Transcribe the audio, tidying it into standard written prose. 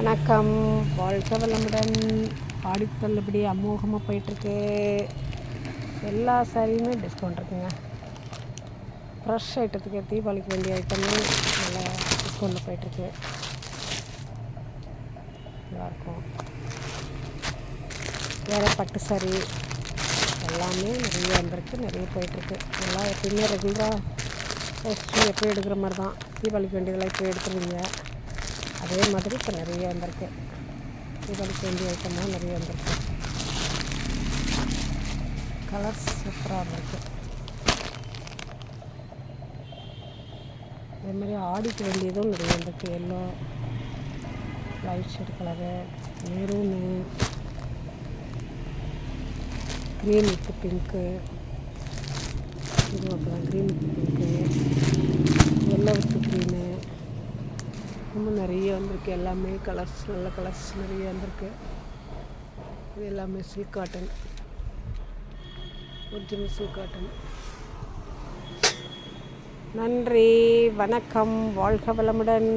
வணக்கம், வாழ்க வளமுடன். ஆடித் தள்ளுபடி அமோகமாக போயிட்டுருக்கு. எல்லா சாரியுமே டிஸ்கவுண்ட் இருக்குங்க. ஃப்ரெஷ் ஐட்டத்துக்கு தீபாவளிக்கு வேண்டிய ஐட்டமே நல்லா டிஸ்கவுண்ட்டில் போயிட்டுருக்கு. நல்லாயிருக்கும். வேறு பட்டு சாரி எல்லாமே நிறைய வந்திருக்கு, நிறைய போயிட்டுருக்கு. எல்லாம் எப்பயுமே ரெகுலராக எப்போயும் எடுக்கிற மாதிரி தான். தீபாவளிக்கு வேண்டியதெல்லாம் இப்போ எடுத்துருவீங்க. அதே மாதிரி இப்போ நிறைய வந்திருக்கு. தீபாவளிக்கு வேண்டிய ஐட்டமாக நிறைய வந்திருக்கு. கலர்ஸ் சூப்பராக வந்திருக்கு. அதேமாதிரி ஆடிக்கு வேண்டியதும் நிறைய வந்திருக்கு. Yellow, light shade colour, maroon, green with pink, இதுவும் அப்போ தான் green with pink, yellow with green, இன்னும் நிறைய வந்திருக்கு. எல்லாமே கலர்ஸ், நல்ல கலர்ஸ் நிறைய வந்திருக்கு. இது எல்லாமே silk cotton, original silk cotton. நன்றி, வணக்கம், வாழ்க வளமுடன்.